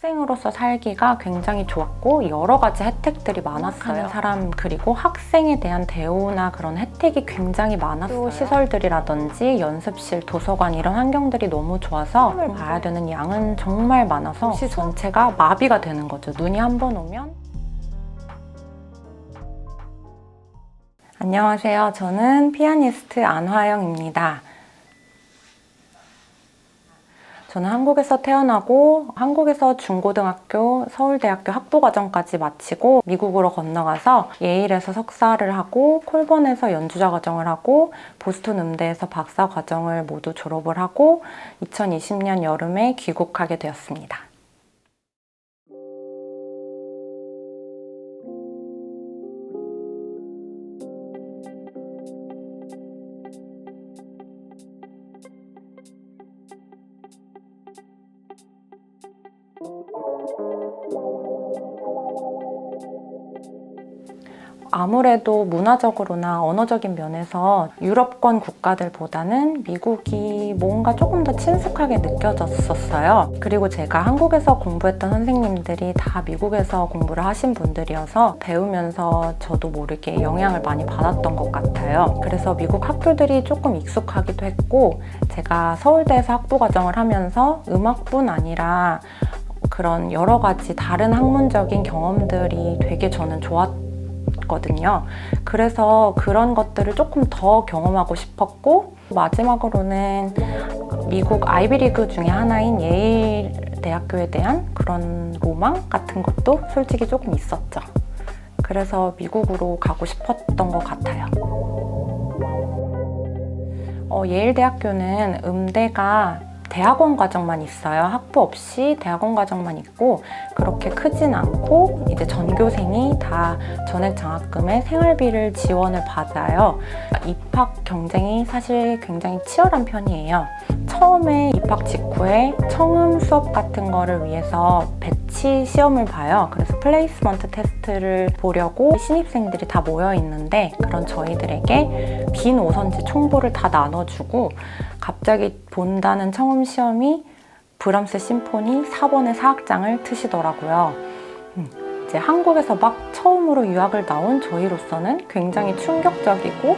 학생으로서 살기가 굉장히 좋았고 여러 가지 혜택들이 많았어요. 사람 그리고 학생에 대한 대우나 그런 혜택이 굉장히 많았어요. 시설들이라든지 연습실, 도서관 이런 환경들이 너무 좋아서 시험을 봐야 되는 양은 정말 많아서 도시 전체가 마비가 되는 거죠. 눈이 한 번 오면. 안녕하세요. 저는 피아니스트 안화영입니다. 저는 한국에서 태어나고 한국에서 중고등학교, 서울대학교 학부과정까지 마치고 미국으로 건너가서 예일에서 석사를 하고 콜본에서 연주자 과정을 하고 보스턴 음대에서 박사 과정을 모두 졸업을 하고 2020년 여름에 귀국하게 되었습니다. 아무래도 문화적으로나 언어적인 면에서 유럽권 국가들보다는 미국이 뭔가 조금 더 친숙하게 느껴졌었어요. 그리고 제가 한국에서 공부했던 선생님들이 다 미국에서 공부를 하신 분들이어서 배우면서 저도 모르게 영향을 많이 받았던 것 같아요. 그래서 미국 학교들이 조금 익숙하기도 했고, 제가 서울대에서 학부과정을 하면서 음악뿐 아니라 그런 여러 가지 다른 학문적인 경험들이 되게 저는 좋았거든요. 그래서 그런 것들을 조금 더 경험하고 싶었고, 마지막으로는 미국 아이비리그 중에 하나인 예일 대학교에 대한 그런 로망 같은 것도 솔직히 조금 있었죠. 그래서 미국으로 가고 싶었던 것 같아요. 예일 대학교는 음대가 대학원 과정만 있어요. 학부 없이 대학원 과정만 있고, 그렇게 크진 않고 이제 전교생이 다 전액 장학금에 생활비를 지원을 받아요. 입학 경쟁이 사실 굉장히 치열한 편이에요. 처음에 입학 직후에 청음 수업 같은 거를 위해서 배치 시험을 봐요. 그래서 플레이스먼트 테스트를 보려고 신입생들이 다 모여 있는데, 그런 저희들에게 빈 오선지 총보를 다 나눠주고 갑자기 본다는 청음 시험이 브람스 심포니 4번의 사악장을 트시더라고요. 이제 한국에서 막 처음으로 유학을 나온 저희로서는 굉장히 충격적이고,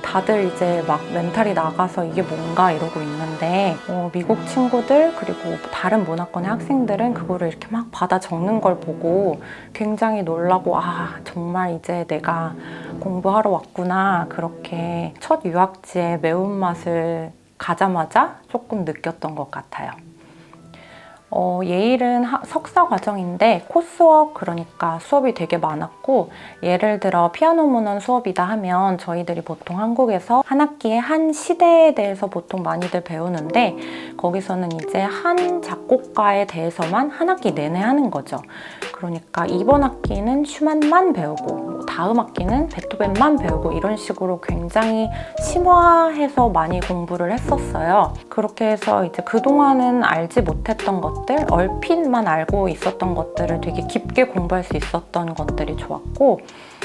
다들 이제 막 멘탈이 나가서 이게 뭔가 이러고 있는데, 미국 친구들 그리고 다른 문화권의 학생들은 그거를 이렇게 막 받아 적는 걸 보고 굉장히 놀라고, 정말 이제 내가 공부하러 왔구나, 그렇게 첫 유학지의 매운맛을 가자마자 조금 느꼈던 것 같아요. 예일은 석사 과정인데 코스웍, 그러니까 수업이 되게 많았고, 예를 들어 피아노 문헌 수업이다 하면 저희들이 보통 한국에서 한 학기에 한 시대에 대해서 보통 많이들 배우는데, 거기서는 이제 한 작곡가에 대해서만 한 학기 내내 하는 거죠. 그러니까 이번 학기는 슈만만 배우고 다음 학기는 베토벤만 배우고 이런 식으로 굉장히 심화해서 많이 공부를 했었어요. 그렇게 해서 이제 그동안은 알지 못했던 것들, 얼핏만 알고 있었던 것들을 되게 깊게 공부할 수 있었던 것들이 좋았고,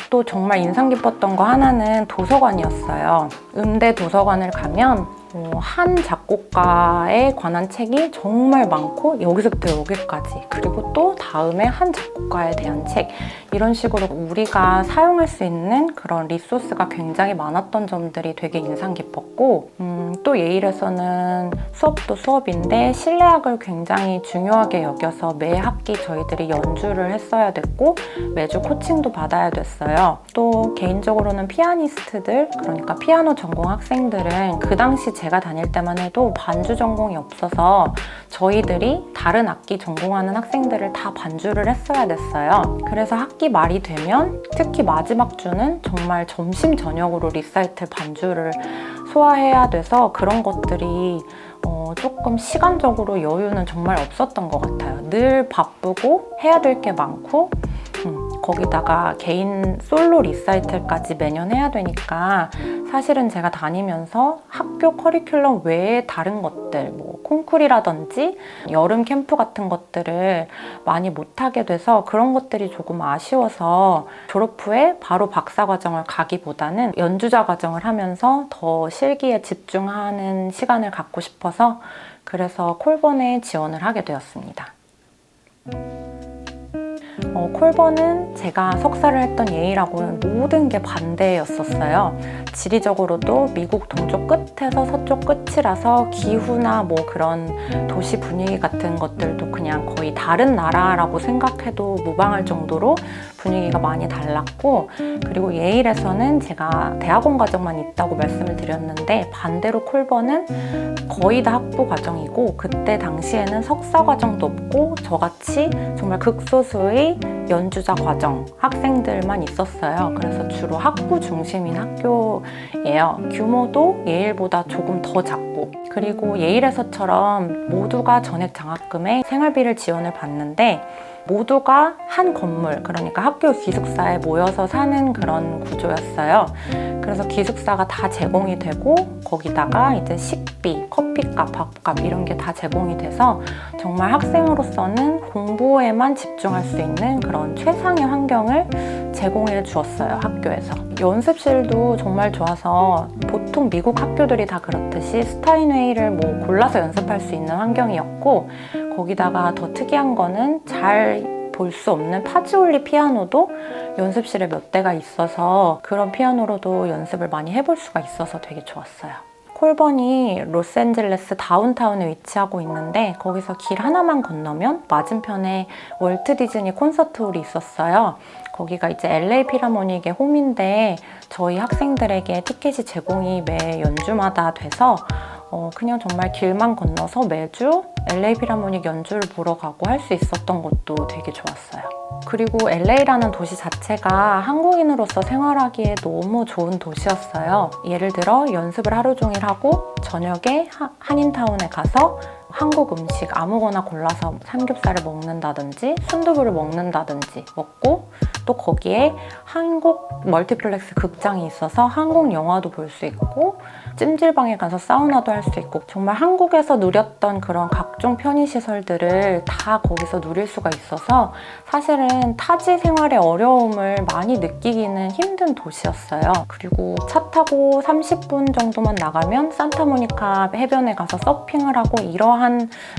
또 정말 인상 깊었던 거 하나는 도서관이었어요. 음대 도서관을 가면 한 작곡가에 관한 책이 정말 많고, 여기서부터 여기까지, 그리고 또 다음에 한 작곡가에 대한 책, 이런 식으로 우리가 사용할 수 있는 그런 리소스가 굉장히 많았던 점들이 되게 인상 깊었고, 또 예일에서는 수업도 수업인데 실내악을 굉장히 중요하게 여겨서 매 학기 저희들이 연주를 했어야 됐고 매주 코칭도 받아야 됐어요. 또 개인적으로는 피아니스트들, 그러니까 피아노 전공 학생들은 그 당시 제가 다닐 때만 해도 반주 전공이 없어서 저희들이 다른 악기 전공하는 학생들을 다 반주를 했어야 됐어요. 그래서 학기 말이 되면, 특히 마지막 주는 정말 점심 저녁으로 리사이틀 반주를 소화해야 돼서 그런 것들이 조금 시간적으로 여유는 정말 없었던 것 같아요. 늘 바쁘고 해야 될 게 많고, 거기다가 개인 솔로 리사이틀까지 매년 해야 되니까 사실은 제가 다니면서 학교 커리큘럼 외에 다른 것들, 뭐 콩쿨이라든지 여름 캠프 같은 것들을 많이 못하게 돼서 그런 것들이 조금 아쉬워서 졸업 후에 바로 박사 과정을 가기보다는 연주자 과정을 하면서 더 실기에 집중하는 시간을 갖고 싶어서, 그래서 콜본에 지원을 하게 되었습니다. 콜버는 제가 석사를 했던 예일하고는 모든 게 반대였었어요. 지리적으로도 미국 동쪽 끝에서 서쪽 끝이라서 기후나 뭐 그런 도시 분위기 같은 것들도 그냥 거의 다른 나라라고 생각해도 무방할 정도로 분위기가 많이 달랐고, 그리고 예일에서는 제가 대학원 과정만 있다고 말씀을 드렸는데 반대로 콜버는 거의 다 학부 과정이고, 그때 당시에는 석사 과정도 없고 저같이 정말 극소수의 연주자 과정 학생들만 있었어요. 그래서 주로 학부 중심인 학교예요. 규모도 예일보다 조금 더 작고, 그리고 예일에서처럼 모두가 전액 장학금에 생활비를 지원을 받는데 모두가 한 건물, 그러니까 학교 기숙사에 모여서 사는 그런 구조였어요. 그래서 기숙사가 다 제공이 되고 거기다가 이제 식비, 커피값, 밥값 이런 게 다 제공이 돼서 정말 학생으로서는 공부에만 집중할 수 있는 그런 최상의 환경을 제공해 주었어요, 학교에서. 연습실도 정말 좋아서 보통 미국 학교들이 다 그렇듯이 스타인웨이를 뭐 골라서 연습할 수 있는 환경이었고, 거기다가 더 특이한 거는 잘 볼 수 없는 파지올리 피아노도 연습실에 몇 대가 있어서 그런 피아노로도 연습을 많이 해볼 수가 있어서 되게 좋았어요. 콜번이 로스앤젤레스 다운타운에 위치하고 있는데 거기서 길 하나만 건너면 맞은편에 월트 디즈니 콘서트홀이 있었어요. 거기가 이제 LA 필하모닉의 홈인데 저희 학생들에게 티켓이 제공이 매 연주마다 돼서 그냥 정말 길만 건너서 매주 LA 필하모닉 연주를 보러 가고 할 수 있었던 것도 되게 좋았어요. 그리고 LA라는 도시 자체가 한국인으로서 생활하기에 너무 좋은 도시였어요. 예를 들어 연습을 하루 종일 하고 저녁에 한인타운에 가서 한국 음식 아무거나 골라서 삼겹살을 먹는다든지 순두부를 먹는다든지 먹고, 또 거기에 한국 멀티플렉스 극장이 있어서 한국 영화도 볼 수 있고 찜질방에 가서 사우나도 할 수 있고, 정말 한국에서 누렸던 그런 각종 편의시설들을 다 거기서 누릴 수가 있어서 사실은 타지 생활의 어려움을 많이 느끼기는 힘든 도시였어요. 그리고 차 타고 30분 정도만 나가면 산타모니카 해변에 가서 서핑을 하고 이러한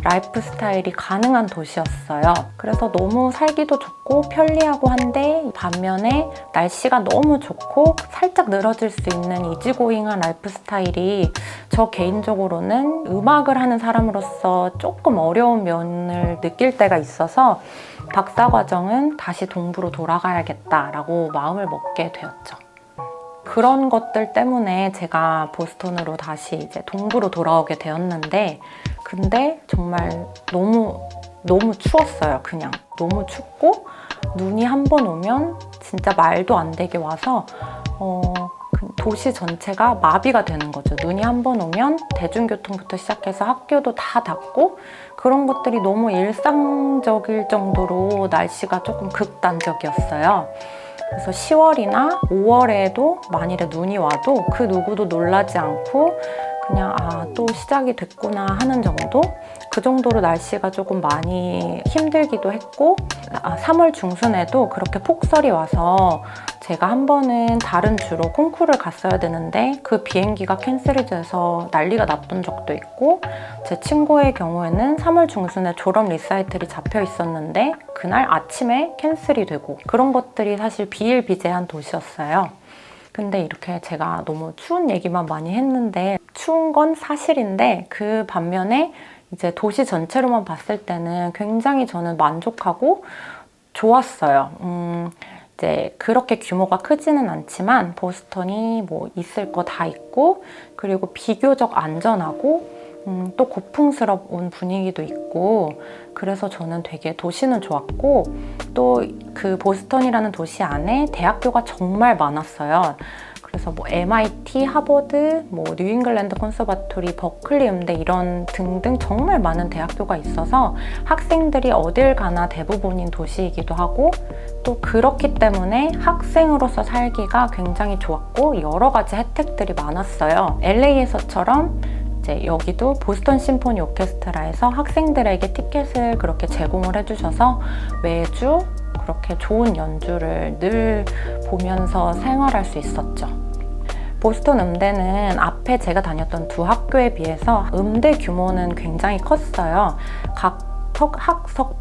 라이프 스타일이 가능한 도시였어요. 그래서 너무 살기도 좋고 편리하고 한데 반면에 날씨가 너무 좋고 살짝 늘어질 수 있는 이지고잉한 라이프 스타일이 저 개인적으로는 음악을 하는 사람으로서 조금 어려운 면을 느낄 때가 있어서 박사과정은 다시 동부로 돌아가야겠다라고 마음을 먹게 되었죠. 그런 것들 때문에 제가 보스턴으로 다시 이제 동부로 돌아오게 되었는데, 근데 정말 너무 추웠어요. 그냥 너무 춥고 눈이 한 번 오면 진짜 말도 안 되게 와서 도시 전체가 마비가 되는 거죠. 눈이 한 번 오면 대중교통부터 시작해서 학교도 다 닫고, 그런 것들이 너무 일상적일 정도로 날씨가 조금 극단적이었어요. 그래서 10월이나 5월에도 만일에 눈이 와도 그 누구도 놀라지 않고 그냥 또 시작이 됐구나 하는 정도? 그 정도로 날씨가 조금 많이 힘들기도 했고, 3월 중순에도 그렇게 폭설이 와서 제가 한 번은 다른 주로 콩쿠르를 갔어야 되는데 그 비행기가 캔슬이 돼서 난리가 났던 적도 있고, 제 친구의 경우에는 3월 중순에 졸업 리사이틀이 잡혀 있었는데 그날 아침에 캔슬이 되고, 그런 것들이 사실 비일비재한 도시였어요. 근데 이렇게 제가 너무 추운 얘기만 많이 했는데, 추운 건 사실인데 그 반면에 이제 도시 전체로만 봤을 때는 굉장히 저는 만족하고 좋았어요. 이제 그렇게 규모가 크지는 않지만 보스턴이 뭐 있을 거 다 있고, 그리고 비교적 안전하고 또 고풍스러운 분위기도 있고, 그래서 저는 되게 도시는 좋았고, 또 그 보스턴이라는 도시 안에 대학교가 정말 많았어요. 그래서 뭐 MIT, 하버드, 뭐 뉴잉글랜드 컨서바토리, 버클리 음대 이런 등등 정말 많은 대학교가 있어서 학생들이 어딜 가나 대부분인 도시이기도 하고, 또 그렇기 때문에 학생으로서 살기가 굉장히 좋았고 여러 가지 혜택들이 많았어요. LA에서처럼 이제 여기도 보스턴 심포니 오케스트라에서 학생들에게 티켓을 그렇게 제공을 해주셔서 매주 그렇게 좋은 연주를 늘 보면서 생활할 수 있었죠. 보스턴 음대는 앞에 제가 다녔던 두 학교에 비해서 음대 규모는 굉장히 컸어요. 각 학석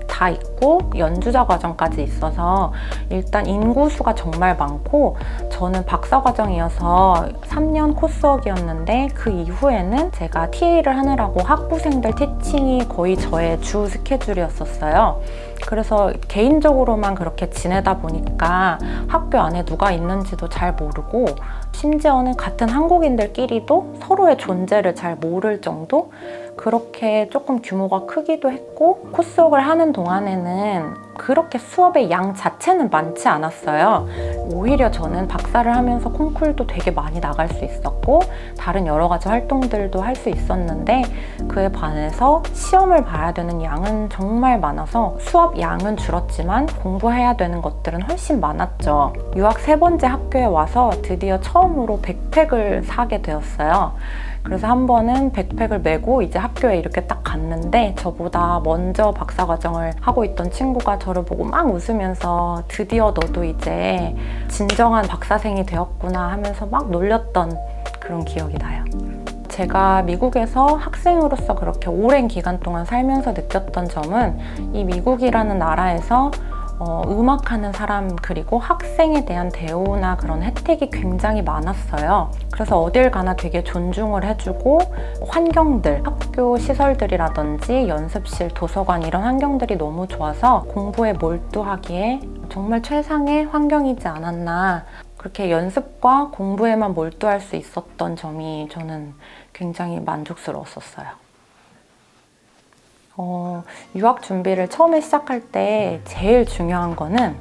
다 다 있고 연주자 과정까지 있어서 일단 인구수가 정말 많고, 저는 박사과정이어서 3년 코스웍이었는데 그 이후에는 제가 TA를 하느라고 학부생들 티칭이 거의 저의 주 스케줄이었었어요. 그래서 개인적으로만 그렇게 지내다 보니까 학교 안에 누가 있는지도 잘 모르고, 심지어는 같은 한국인들끼리도 서로의 존재를 잘 모를 정도? 그렇게 조금 규모가 크기도 했고, 코스웍을 하는 동안에는 그렇게 수업의 양 자체는 많지 않았어요. 오히려 저는 박사를 하면서 콩쿨도 되게 많이 나갈 수 있었고 다른 여러 가지 활동들도 할 수 있었는데, 그에 반해서 시험을 봐야 되는 양은 정말 많아서 수업 양은 줄었지만 공부해야 되는 것들은 훨씬 많았죠. 유학 3번째 학교에 와서 드디어 처음으로 백팩을 사게 되었어요. 그래서 한 번은 백팩을 메고 이제 학교에 이렇게 딱 갔는데, 저보다 먼저 박사과정을 하고 있던 친구가 저를 보고 막 웃으면서 드디어 너도 이제 진정한 박사생이 되었구나 하면서 막 놀렸던 그런 기억이 나요. 제가 미국에서 학생으로서 그렇게 오랜 기간 동안 살면서 느꼈던 점은, 이 미국이라는 나라에서 음악하는 사람 그리고 학생에 대한 대우나 그런 혜택이 굉장히 많았어요. 그래서 어딜 가나 되게 존중을 해주고, 환경들, 학교 시설들이라든지 연습실, 도서관 이런 환경들이 너무 좋아서 공부에 몰두하기에 정말 최상의 환경이지 않았나, 그렇게 연습과 공부에만 몰두할 수 있었던 점이 저는 굉장히 만족스러웠었어요. 유학 준비를 처음에 시작할 때 제일 중요한 거는